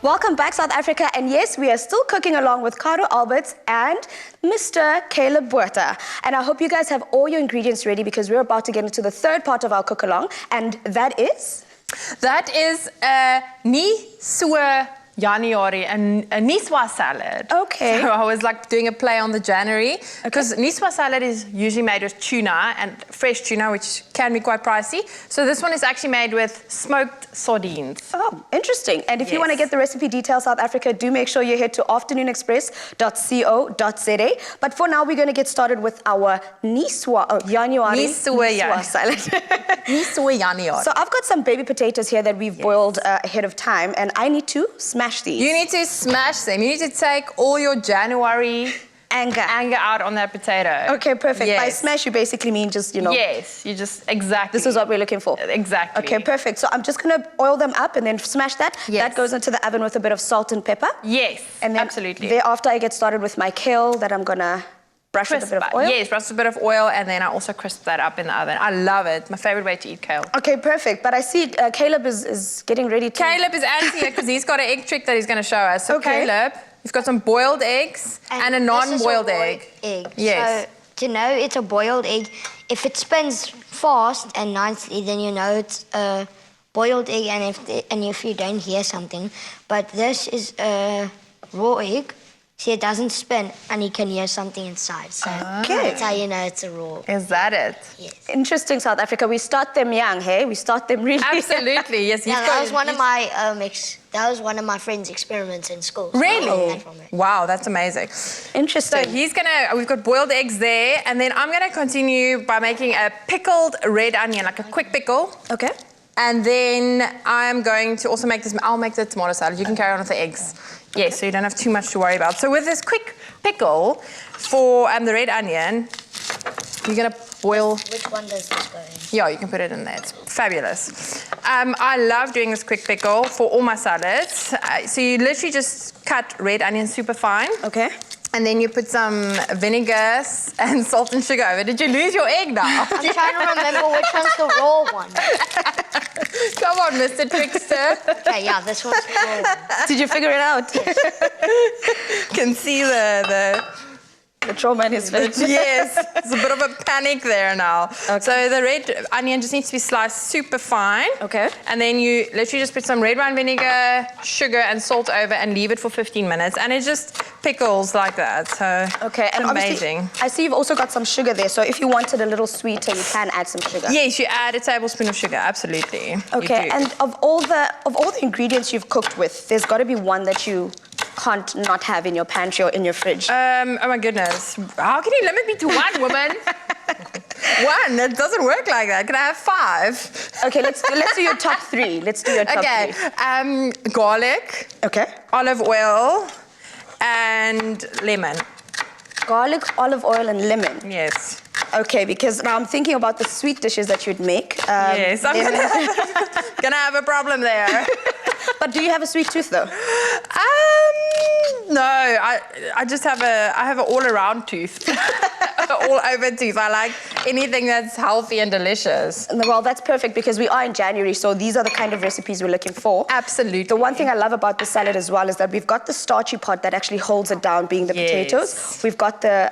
Welcome back, South Africa. And yes, we are still cooking along with Caro Alberts and Mr. Caleb Buerta. And I hope you guys have all your ingredients ready because we're about to get into the third part of our cook-along. And that is? That is NICOISE January, and a Niçoise salad. Okay. So I was like doing a play on the January because Niçoise salad is usually made with tuna and fresh tuna, which can be quite pricey. So this one is actually made with smoked sardines. Oh, interesting. And if you want to get the recipe details, South Africa, do make sure you head to afternoonexpress.co.za. But for now, we're going to get started with our January Niçoise salad. Niçoise January. So I've got some baby potatoes here that we've boiled ahead of time, and I need to smash these. You need to smash them. You need to take all your January anger out on that potato. Okay, perfect. Yes. By smash, you basically mean just, you know. Yes, you just, exactly. This is what we're looking for. Exactly. Okay, perfect. So I'm just going to oil them up and then smash that. Yes. That goes into the oven with a bit of salt and pepper. Yes, and then absolutely. Thereafter, I get started with my kale that I'm going to brush with a bit of oil. Yes, brush with a bit of oil, and then I also crisp that up in the oven. I love it. My favorite way to eat kale. Okay, perfect. But I see Caleb is getting ready to... Caleb is anti it because he's got an egg trick that he's going to show us. So okay. Caleb, you've got some boiled eggs and a non-boiled egg. Yes. So to know it's a boiled egg, if it spins fast and nicely, then you know it's a boiled egg, and if you don't hear something. But this is a raw egg. See, it doesn't spin, and you can hear something inside. So that's how you know it's a raw. Is that it? Yes. Interesting, South Africa. We start them young, hey? We start them really Absolutely, yes. Yeah, that was one of my that was one of my friends' experiments in school. So really? I learned that from it. Wow, that's amazing. Interesting. So we've got boiled eggs there, and then I'm gonna continue by making a pickled red onion, like a quick pickle. Okay. And then I'm going to also make this, I'll make the tomato salad. You can carry on with the eggs. Yes, so you don't have too much to worry about. So with this quick pickle for the red onion, you're gonna boil. Which one does this go in? Yeah, you can put it in there. It's fabulous. I love doing this quick pickle for all my salads. So you literally just cut red onion super fine. Okay. And then you put some vinegar and salt and sugar over. Did you lose your egg now? I'm trying to remember which one's the raw one. Come on, Mr. Trickster. Okay, yeah, this one's the raw one. Did you figure it out? Can see the trauma in his face. Yes, there's a bit of a panic there now. Okay. So the red onion just needs to be sliced super fine. Okay. And then you literally just put some red wine vinegar, sugar, and salt over and leave it for 15 minutes. And it just pickles like that. So okay, and amazing. I see you've also got some sugar there. So if you wanted a little sweeter, you can add some sugar. Yes, you add a tablespoon of sugar. Absolutely. Okay, and of all the ingredients you've cooked with, there's got to be one that you can't not have in your pantry or in your fridge. Oh my goodness. How can you limit me to one, woman? One, it doesn't work like that. Can I have 5? Okay, let's do your top 3. Let's do your top 3. Garlic. Okay. Olive oil and lemon. Garlic, olive oil, and lemon. Yes. Okay, because now I'm thinking about the sweet dishes that you'd make. Yes, I'm gonna have a problem there. But do you have a sweet tooth though? No, I just have an all-around tooth. All over tooth. I like anything that's healthy and delicious. Well, that's perfect because we are in January, so these are the kind of recipes we're looking for. Absolutely. The one thing I love about the salad as well is that we've got the starchy part that actually holds it down, being the potatoes. We've got the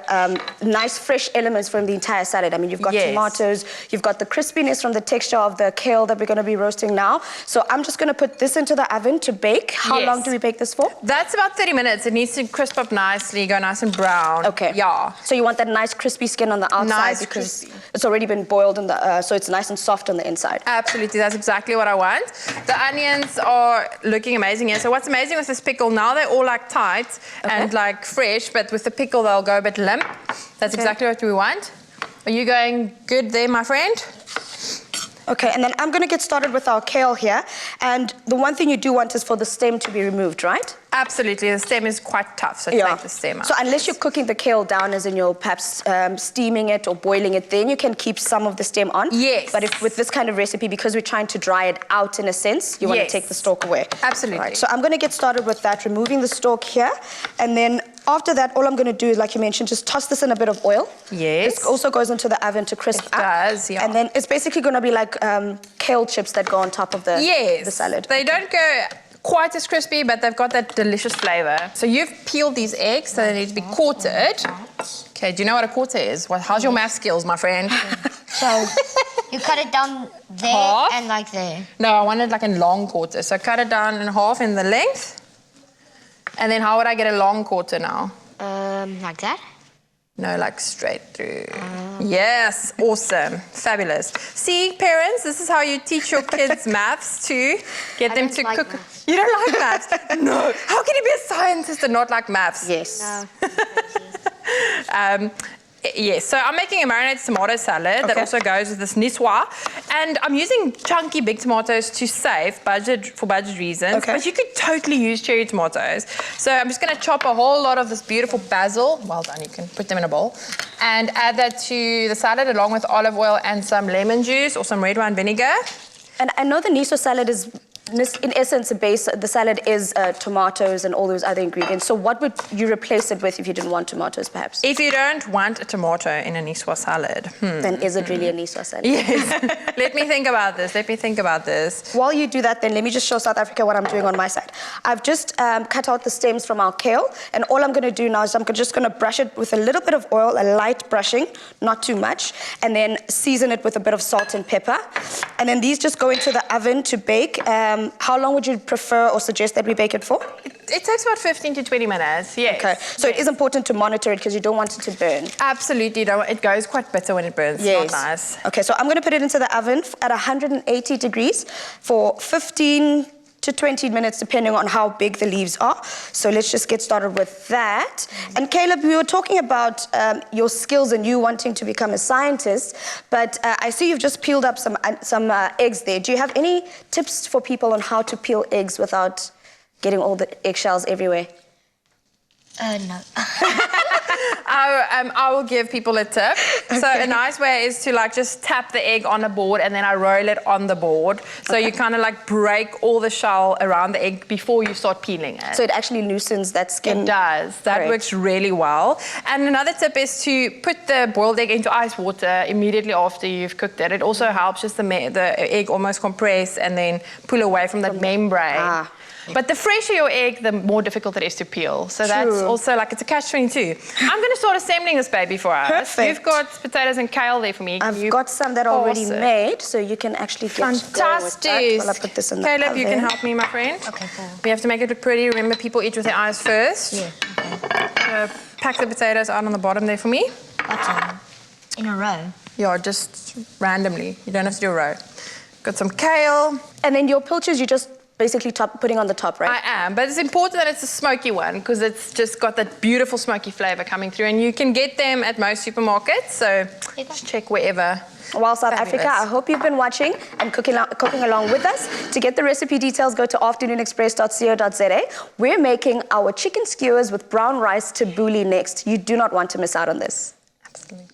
nice fresh elements from the entire salad. I mean, you've got tomatoes, you've got the crispiness from the texture of the kale that we're going to be roasting now. So I'm just going to put this into the oven to bake. How long do we bake this for? That's about 30 minutes. It needs to crisp up nicely, go nice and brown. Okay. Yeah. So you want that nice crispy skin on the outside because it's already been boiled in the, so it's nice and soft on the inside. Absolutely, that's exactly what I want. The onions are looking amazing here. So what's amazing with this pickle, now they're all like tight and like fresh, but with the pickle they'll go a bit limp. That's exactly what we want. Are you going good there, my friend? Okay, and then I'm going to get started with our kale here. And the one thing you do want is for the stem to be removed, right? Absolutely, the stem is quite tough, so take the stem out. So unless you're cooking the kale down, as in you're perhaps steaming it or boiling it, then you can keep some of the stem on. Yes. But if with this kind of recipe, because we're trying to dry it out in a sense, you want to take the stalk away. Absolutely. Right, so I'm going to get started with that, removing the stalk here. And then after that, all I'm going to do is, like you mentioned, just toss this in a bit of oil. Yes. This also goes into the oven to crisp up. It does, yeah. And then it's basically going to be like kale chips that go on top of the salad. They don't go quite as crispy, but they've got that delicious flavor. So you've peeled these eggs, so they need to be quartered. Okay, do you know what a quarter is? How's your math skills, my friend? So you cut it down there Half? and like there. No, I wanted like in long quarters. So cut it down in half in the length. And then how would I get a long quarter now? Like that. No, like straight through. Yes, awesome, fabulous. See, parents, this is how you teach your kids maths to get them to don't like cook. maths. You don't like maths? No. How can you be a scientist and not like maths? Yes. No. Yes, so I'm making a marinated tomato salad that Okay. also goes with this niçoise. And I'm using chunky big tomatoes to save for budget reasons. Okay. But you could totally use cherry tomatoes. So I'm just going to chop a whole lot of this beautiful basil. Well done, you can put them in a bowl. And add that to the salad along with olive oil and some lemon juice or some red wine vinegar. And I know the niçoise salad is, in essence, the salad is tomatoes and all those other ingredients. So what would you replace it with if you didn't want tomatoes, perhaps? If you don't want a tomato in a niçoise salad, Then is it really a niçoise salad? yes. Let me think about this. While you do that, then let me just show South Africa what I'm doing on my side. I've just cut out the stems from our kale, and all I'm going to do now is I'm just going to brush it with a little bit of oil, a light brushing, not too much, and then season it with a bit of salt and pepper. And then these just go into the oven to bake. How long would you prefer or suggest that we bake it for? It takes about 15 to 20 minutes, yes. Okay, so it is important to monitor it because you don't want it to burn. Absolutely, it goes quite bitter when it burns. Yes. It's not nice. Okay, so I'm going to put it into the oven at 180 degrees for 15 to 20 minutes, depending on how big the leaves are. So let's just get started with that. And Caleb, we were talking about your skills and you wanting to become a scientist, but I see you've just peeled up some eggs there. Do you have any tips for people on how to peel eggs without getting all the eggshells everywhere? No. I will give people a tip. So a nice way is to like just tap the egg on a board and then I roll it on the board. So you kind of like break all the shell around the egg before you start peeling it. So it actually loosens that skin. It does. That Correct. works really well. And another tip is to put the boiled egg into ice water immediately after you've cooked it. It also helps just the egg almost compress and then pull away from that membrane. But the fresher your egg, the more difficult it is to peel. So that's also like, it's a catch-22. I'm going to start assembling this baby for us. Perfect. You've got potatoes and kale there for me. I've got some that are already made, so you can actually get going with that while I put this in the Caleb, oven. you can help me, my friend. Okay, cool. We have to make it look pretty. Remember, people eat with their eyes first. Yeah. Okay. Pack the potatoes out on the bottom there for me. Got in a row. Yeah, just randomly. You don't have to do a row. Got some kale. And then your pilchards, you just basically putting on the top, right? I am, but it's important that it's a smoky one because it's just got that beautiful smoky flavor coming through, and you can get them at most supermarkets, so just check wherever. While South Fabulous. Africa, I hope you've been watching and cooking along with us. To get the recipe details, go to afternoonexpress.co.za. We're making our chicken skewers with brown rice tabbouleh next. You do not want to miss out on this. Absolutely.